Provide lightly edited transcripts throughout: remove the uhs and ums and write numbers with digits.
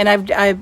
and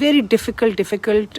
very difficult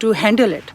to handle it।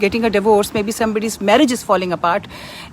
getting a divorce, maybe somebody's marriage is falling apart,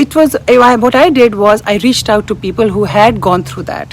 it was, what I did was I reached out to people who had gone through that,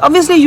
obviously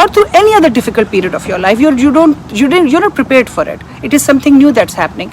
or through any other difficult period of your life. You're not prepared for it. It is something new that's happening.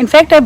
In fact, I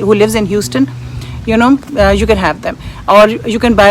who lives in Houston, you can have them, or you can buy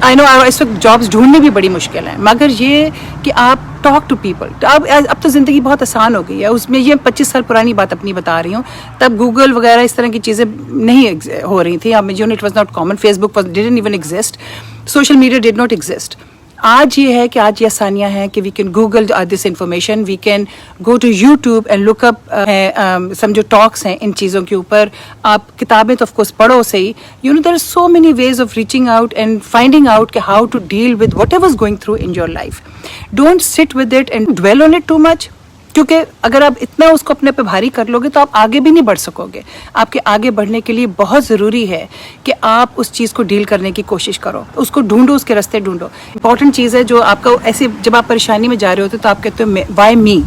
آئی نو اس وقت jobs ڈھونڈنے بھی بڑی مشکل ہیں، مگر یہ کہ آپ ٹاک ٹو پیپل. اب تو زندگی بہت آسان ہو گئی ہے. اس میں یہ 25 سال پرانی بات اپنی بتا رہی ہوں، تب گوگل وغیرہ اس طرح کی چیزیں نہیں ہو رہی تھیں. It was not common. Facebook didn't even exist. Social media did not exist. آج یہ ہے کہ آج یہ آسانیاں ہیں کہ we can Google this information, we can go to YouTube and look up. سمجھو ٹاکس ہیں ان چیزوں کے اوپر. آپ کتابیں تو آف کورس پڑھو صحیح. You know there are so many ways of reaching out and finding out کہ how to deal with whatever is going through in your life. Don't sit with it and dwell on it too much, کیونکہ اگر آپ اتنا اس کو اپنے پہ بھاری کر لو گے تو آپ آگے بھی نہیں بڑھ سکو گے. آپ کے آگے بڑھنے کے لیے بہت ضروری ہے کہ آپ اس چیز کو ڈیل کرنے کی کوشش کرو، اس کو ڈھونڈو، اس کے راستے ڈھونڈو. امپورٹنٹ چیز ہے جو آپ کا ایسے جب آپ پریشانی میں جا رہے ہوتے تو آپ کہتے ہو وائی می.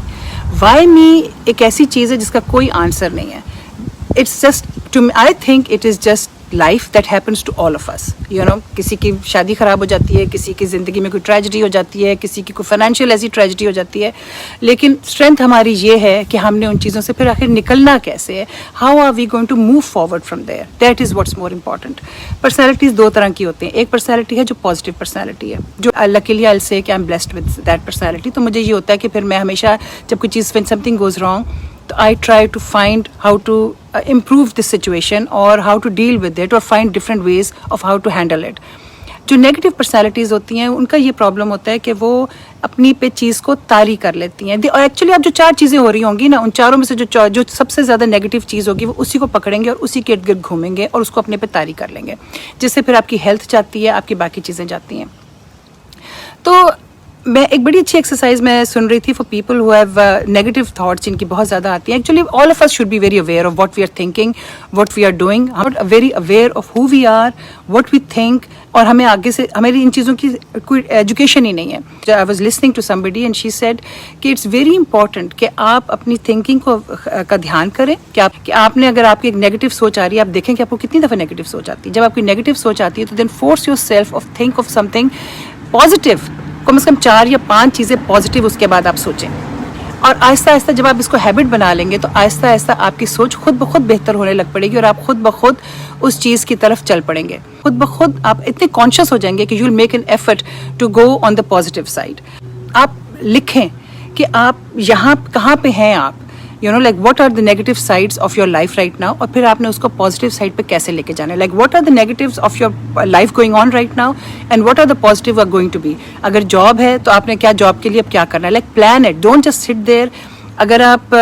وائی می ایک ایسی چیز ہے جس کا کوئی آنسر نہیں ہے. It's just I think it is just life that happens to all of us. You know کسی کی شادی خراب ہو جاتی ہے، کسی کی زندگی میں کوئی ٹریجڈی ہو جاتی ہے، کسی کی کوئی فائنینشیل ایسی ٹریجڈی ہو جاتی ہے، لیکن اسٹرینتھ ہماری یہ ہے کہ ہم نے ان چیزوں سے پھر آخر نکلنا کیسے ہے. How are we going to move forward from there. That is what's more important. Personalities دو طرح کی ہوتی ہیں. ایک پرسنالٹی ہے جو پازیٹیو پرسنالٹی ہے، جو لکیلی آئی سے کہ I am blessed with that personality. تو مجھے یہ ہوتا ہے کہ پھر میں ہمیشہ جب کوئی چیز when something goes wrong تو I try to find how to improve this situation or how to deal with it or find different ways of how to handle it. جو نیگیٹو پرسنالٹیز ہوتی ہیں ان کا یہ problem ہوتا ہے کہ وہ اپنی پہ چیز کو طاری کر لیتی ہیں. اور ایکچولی اب جو 4 چیزیں ہو رہی ہوں گی نا، ان چاروں میں سے جو سب سے زیادہ نیگیٹو چیز ہوگی وہ اسی کو پکڑیں گے اور اسی کے ارد گرد گھومیں گے اور اس کو اپنے پہ طاری کر لیں گے، جس سے پھر آپ کی ہیلتھ جاتی ہے، آپ کی باقی چیزیں جاتی ہیں. تو میں ایک بڑی اچھی ایکسرسائز میں سن رہی تھی for people who have negative thoughts, جن کی بہت زیادہ آتی ہیں. Actually all of us should be very aware of what we are thinking, what we are doing, very aware of who we are, what we think. اور ہمیں آگے سے ہماری ان چیزوں کی کوئی ایجوکیشن ہی نہیں ہے. I was listening to somebody and she said کہ اٹس ویری امپورٹنٹ کہ آپ اپنی تھنکنگ کا دھیان کریں کہ آپ نے اگر آپ کی ایک نیگیٹو سوچ آ رہی ہے، آپ دیکھیں کہ آپ کو کتنی دفعہ نیگیٹو سوچ آتی ہے. جب آپ کی نیگیٹو سوچ آتی ہے تو then force yourself of think of something positive. کم از کم 4 یا 5 چیزیں پازیٹیو اس کے بعد آپ سوچیں. اور آہستہ آہستہ جب آپ اس کو ہیبٹ بنا لیں گے تو آہستہ آہستہ آپ کی سوچ خود بخود بہتر ہونے لگ پڑے گی اور آپ خود بخود اس چیز کی طرف چل پڑیں گے. خود بخود آپ اتنے کانشیس ہو جائیں گے کہ you will make an effort to go on the positive side. آپ لکھیں کہ آپ یہاں کہاں پہ ہیں آپ، you know like what are the negative sides of your life right now, اور پھر آپ نے اس کو پازیٹیو سائڈ پہ کیسے لے کے جانا ہے. Like what are the negatives of your life going on right now and what are the positive are going to be. اگر جاب ہے تو آپ نے کیا جاب کے لیے اب کیا کرنا ہے. Like plan it, don't just sit there. اگر آپ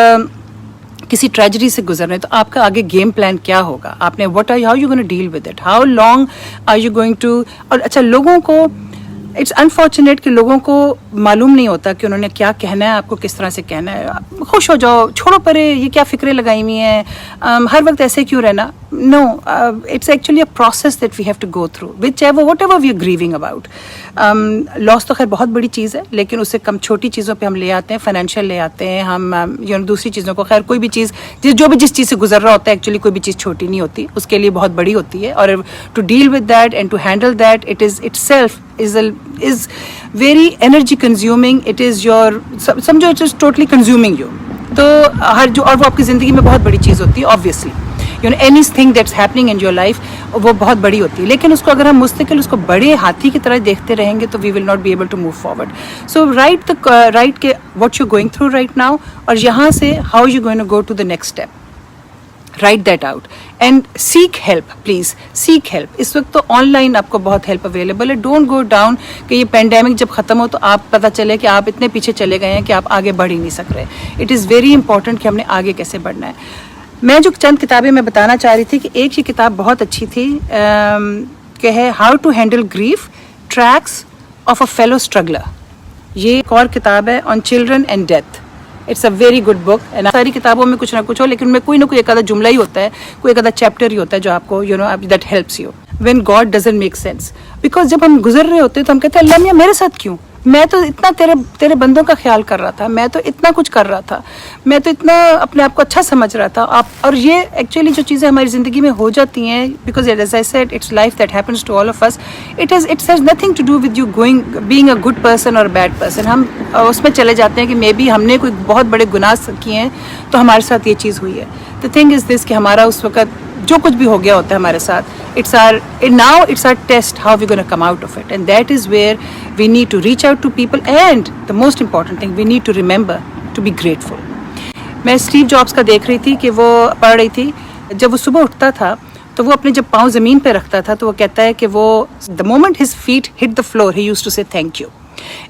کسی ٹریجڈی سے گزر رہے ہیں تو آپ کا آگے گیم پلان کیا ہوگا. آپ نے what are how you going to deal with it, how long are you going to. اور اچھا، لوگوں کو اٹس انفارچونیٹ کہ لوگوں کو معلوم نہیں ہوتا کہ انہوں نے کیا کہنا ہے، آپ کو کس طرح سے کہنا ہے. خوش ہو جاؤ، چھوڑو پرے، یہ کیا فکریں لگائی ہوئی ہیں، ہر وقت ایسے کیوں رہنا. No, it's actually a process that we have to go through whichever whatever we are grieving about. Loss تو خیر بہت بڑی چیز ہے، لیکن اس سے کم چھوٹی چیزوں پہ ہم لے آتے ہیں، فائنینشیل لے آتے ہیں ہم، دوسری چیزوں کو. خیر کوئی بھی چیز جو بھی جس چیز سے گزر رہا ہوتا ہے، ایکچولی کوئی بھی چیز چھوٹی نہیں ہوتی، اس کے لیے بہت بڑی ہوتی ہے. اور to deal with that and to handle that it is itself is very energy consuming. It is your سمجھو it is totally consuming you. تو اور وہ آپ کی زندگی میں بہت بڑی چیز ہوتی ہے obviously. You know anything that's happening in your life وہ بہت بڑی ہوتی ہے، لیکن اس کو اگر ہم مستقل اس کو بڑے ہاتھی کی طرح دیکھتے رہیں گے تو we will not be able to move forward. So write کہ what you're going through right now اور یہاں سے how you're going to go to the next step. Write that out and seek help, please seek help. اس وقت تو on line آپ کو بہت help available ہے. ڈونٹ گو ڈاؤن کہ یہ پینڈیمک جب ختم ہو تو آپ پتہ چلے کہ آپ اتنے پیچھے چلے گئے ہیں کہ آپ آگے بڑھ ہی نہیں سک رہے. اٹ از ویری امپورٹنٹ کہ ہم نے آگے کیسے بڑھنا ہے. میں جو چند کتابیں میں بتانا چاہ رہی تھی کہ ایک یہ کتاب بہت اچھی تھی کہ ہے how to handle grief, tracks of a fellow struggler. یہ ایک اور کتاب ہے on children and death. It's a very good book. ساری کتابوں میں کچھ نہ کچھ ہو، لیکن میں کوئی نہ کوئی ایک آدھا جملہ ہی ہوتا ہے، کوئی ایک آدھا چیپٹر ہی ہوتا ہے جو آپ کو that helps you when God doesn't make sense. Because جب ہم گزر رہے ہوتے ہیں تو ہم کہتے ہیں اللہ میاں میرے ساتھ کیوں، میں تو اتنا تیرے بندوں کا خیال کر رہا تھا، میں تو اتنا کچھ کر رہا تھا، میں تو اتنا اپنے آپ کو اچھا سمجھ رہا تھا. اور یہ ایکچولی جو چیزیں ہماری زندگی میں ہو جاتی ہیں، because as I said it's life that happens to all of us. It has nothing to do with you being a good person اور بیڈ پرسن. ہم اس میں چلے جاتے ہیں کہ مے بی ہم نے کوئی بہت بڑے گناہ کیے ہیں تو ہمارے ساتھ یہ چیز ہوئی ہے. دا تھنگ از دس کہ ہمارا اس وقت جو کچھ بھی ہو گیا ہوتا ہے ہمارے ساتھ, it's our test how we're going to come out of it, and that is where we need to reach out to people, and the most important thing, we need to remember to be grateful. میں Steve jobs کا دیکھ رہی تھی کہ وہ پڑھ رہی تھی, جب وہ صبح اٹھتا تھا تو وہ اپنے جب پاؤں زمین پہ رکھتا تھا تو وہ کہتا ہے کہ وہ the moment his feet hit the floor he used to say thank you,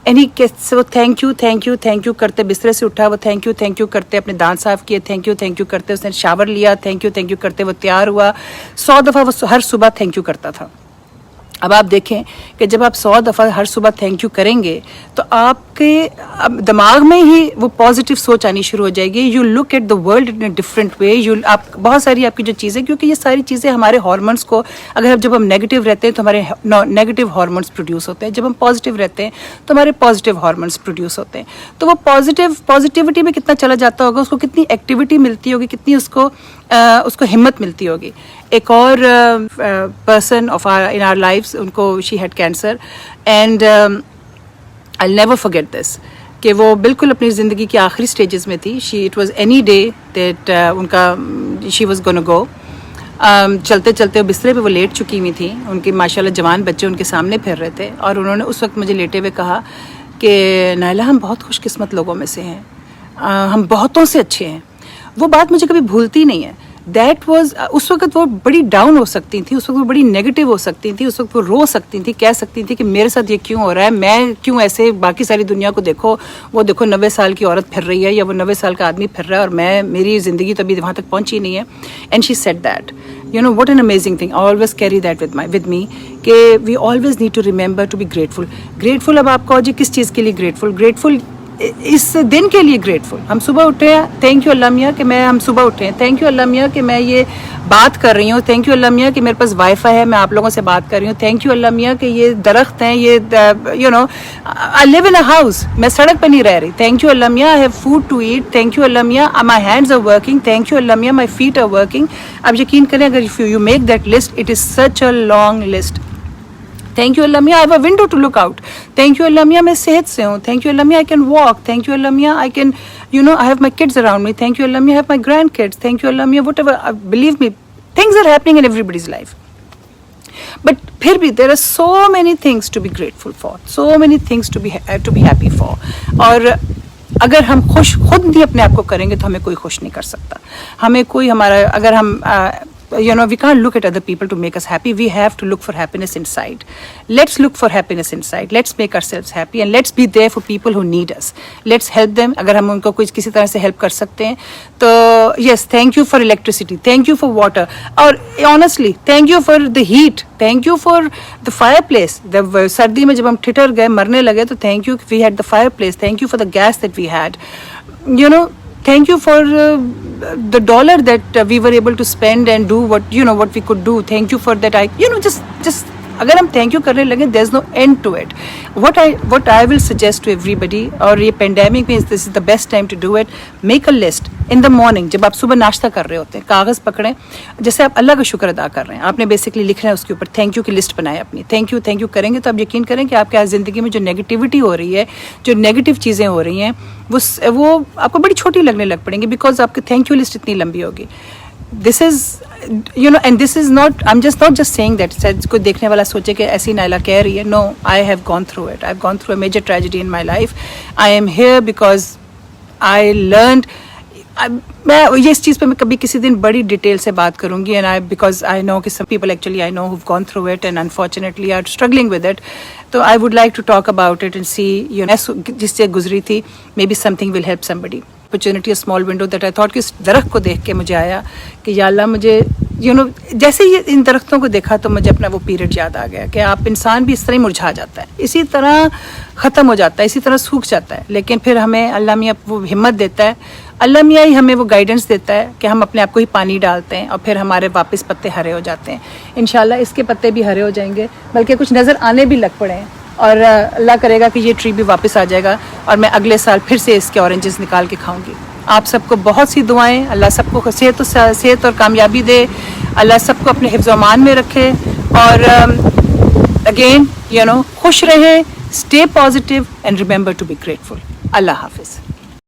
and he gets وہ thank you کرتے, بسترے سے اٹھا وہ thank you کرتے, اپنے دانت صاف کیے thank you کرتے, اس نے شاور لیا thank you کرتے, وہ تیار ہوا 100 دفعہ وہ ہر صبح thank you کرتا تھا. اب آپ دیکھیں کہ جب آپ 100 دفعہ ہر صبح تھینک یو کریں گے تو آپ کے دماغ میں ہی وہ پازیٹیو سوچ آنی شروع ہو جائے گی. You look at the world in a different way. آپ بہت ساری آپ کی جو چیزیں, کیونکہ یہ ساری چیزیں ہمارے ہارمونس کو, اگر جب ہم نیگیٹو رہتے ہیں تو ہمارے نیگیٹو ہارمونس پروڈیوس ہوتے ہیں, جب ہم پازیٹیو رہتے ہیں تو ہمارے پازیٹیو ہارمونس پروڈیوس ہوتے ہیں. تو وہ پازیٹیوٹی میں کتنا چلا جاتا ہوگا, اس کو کتنی ایکٹیویٹی ملتی ہوگی, کتنی اس کو ہمت ملتی ہوگی. ایک اور person of in our lives, ان کو she had cancer, and I never forget this, کہ وہ بالکل اپنی زندگی کی آخری سٹیجز میں تھی. It was any day that in کا شی واز گونا گو. چلتے چلتے بسترے پہ وہ لیٹ چکی ہوئی تھیں, ان کے ماشاء اللہ جوان بچے ان کے سامنے پھر رہے تھے, اور انہوں نے اس وقت مجھے لیٹے ہوئے کہا کہ نائلہ ہم بہت خوش قسمت لوگوں میں سے ہیں, ہم بہتوں سے اچھے ہیں. وہ بات مجھے کبھی بھولتی نہیں ہے. دیٹ واز, اس وقت وہ بڑی ڈاؤن ہو سکتی تھیں, اس وقت وہ بڑی نیگیٹو ہو سکتی تھیں, اس وقت وہ رو سکتی تھیں, کہہ سکتی تھیں کہ میرے ساتھ یہ کیوں ہو رہا ہے, میں کیوں ایسے, باقی ساری دنیا کو دیکھو, وہ دیکھو 90 سال کی عورت پھر رہی ہے یا وہ 90 سال کا آدمی پھر رہا ہے, اور میری زندگی تو ابھی وہاں تک پہنچی نہیں ہے. And she said that, you know what an amazing thing. I always carry that with me, کہ we always need to remember to be grateful. اب آپ کہو جی کس چیز کے لیے گریٹفل اس دن کے لیے گریٹفل. ہم صبح اٹھے ہیں, تھینک یو اللہ میاں کہ ہم صبح اٹھے ہیں, تھینک یو اللہ میاں کہ میں یہ بات کر رہی ہوں, تھینک یو اللہ میاں کہ میرے پاس وائی فائی ہے, میں آپ لوگوں سے بات کر رہی ہوں, تھینک یو اللہ میاں کہ یہ درخت ہیں, یہ you know I leave in a house, میں سڑک پہ نہیں رہ رہی, تھینک یو اللہ میاں I have food to eat, thank you اللہ میاں my hands are working, thank you اللہ میاں مائی فیٹ آر ورکنگ. اب یقین کریں اگر you make that list, it is such a long list. Thank you اللہ میاں I have a window to look out, thank you اللہ میاں میں صحت سے ہوں, تھینک یو اللہ میاں I can walk, thank you اللہ میاں I can you know I have my kids around me, thank you اللہ میاں I have my grandkids, thank you اللہ میاں whatever, believe me things are happening in everybody's life, but پھر بھی there are so many things to be grateful for, so many things to be happy for. اور اگر ہم خوش خود نہیں اپنے آپ کو کریں گے تو ہمیں کوئی خوش نہیں کر سکتا. ہمیں کوئی ہمارا, اگر ہم you know we can't look at other people to make us happy, we have to look for happiness inside. Let's look for happiness inside, let's make ourselves happy, and let's be there for people who need us. Let's help them. اگر ہم ان کو کوئی کسی طرح سے help کر سکتے ہیں تو yes, thank you for electricity, thank you for water, اور honestly thank you for the heat, thank you for the fireplace. سردی میں جب ہم ٹھٹر گئے مرنے لگے تو thank you we had the fireplace, thank you for the gas that we had, you know, thank you for the dollar that we were able to spend and do what we could do. Thank you for that. Just اگر ہم thank you کرنے لگیں there is no end to it. What I will suggest to everybody, اور یہ pandemic میں this is the best time to do it, make a list in the morning. جب آپ صبح ناشتہ کر رہے ہوتے ہیں, کاغذ پکڑیں, جیسے آپ اللہ کا شکر ادا کر رہے ہیں, آپ نے بیسکلی لکھ رہے ہیں اس کے اوپر تھینک یو کی لسٹ بنائے اپنی. تھینک یو کریں گے تو آپ یقین کریں کہ آپ کے زندگی میں جو نیگیٹیوٹی ہو رہی ہے, جو نیگیٹو چیزیں ہو رہی ہیں, وہ آپ کو بڑی چھوٹی لگنے لگ پڑیں گی, بیکاز آپ کی تھینک یو لسٹ اتنی لمبی ہوگی. This is, you know, and this is not, I'm just not just saying that. کوئی دیکھنے والا سوچے کہ ایسی نائلہ کہہ رہی ہے. No, I have gone through it. I've gone through a major tragedy in my life. I am here because I learned. میں یہ اس چیز پہ میں کبھی کسی دن بڑی ڈیٹیل سے بات کروں گی, and because I know کہ some people actually I know who've gone through it and unfortunately are struggling with it. So I would like to talk about it and see, you know, جس سے گزری تھی, maybe something will help somebody. Opportunity, a small window that I thought کہ اس درخت کو دیکھ کے مجھے آیا کہ یا اللہ مجھے you know جیسے ہی ان درختوں کو دیکھا تو مجھے اپنا وہ پیریڈ یاد آ گیا کہ آپ انسان بھی اس طرح ہی مرجھا جاتا ہے, اسی طرح ختم ہو جاتا ہے, اسی طرح سوکھ جاتا ہے, لیکن پھر ہمیں اللہ میاں وہ ہمت دیتا ہے, اللہ میاں ہی ہمیں وہ گائیڈنس دیتا ہے کہ ہم اپنے آپ کو ہی پانی ڈالتے ہیں اور پھر ہمارے واپس پتے ہرے ہو جاتے ہیں. انشاءاللہ اس کے پتے بھی ہرے ہو جائیں گے, بلکہ کچھ نظر آنے بھی لگ پڑے ہیں, اور اللہ کرے گا کہ یہ ٹری بھی واپس آ جائے گا اور میں اگلے سال پھر سے اس کے اورنجز نکال کے کھاؤں گی. آپ سب کو بہت سی دعائیں, اللہ سب کو صحت اور کامیابی دے, اللہ سب کو اپنے حفظ و امان میں رکھے, اور اگین خوش رہیں, stay positive and remember to be grateful. اللہ حافظ.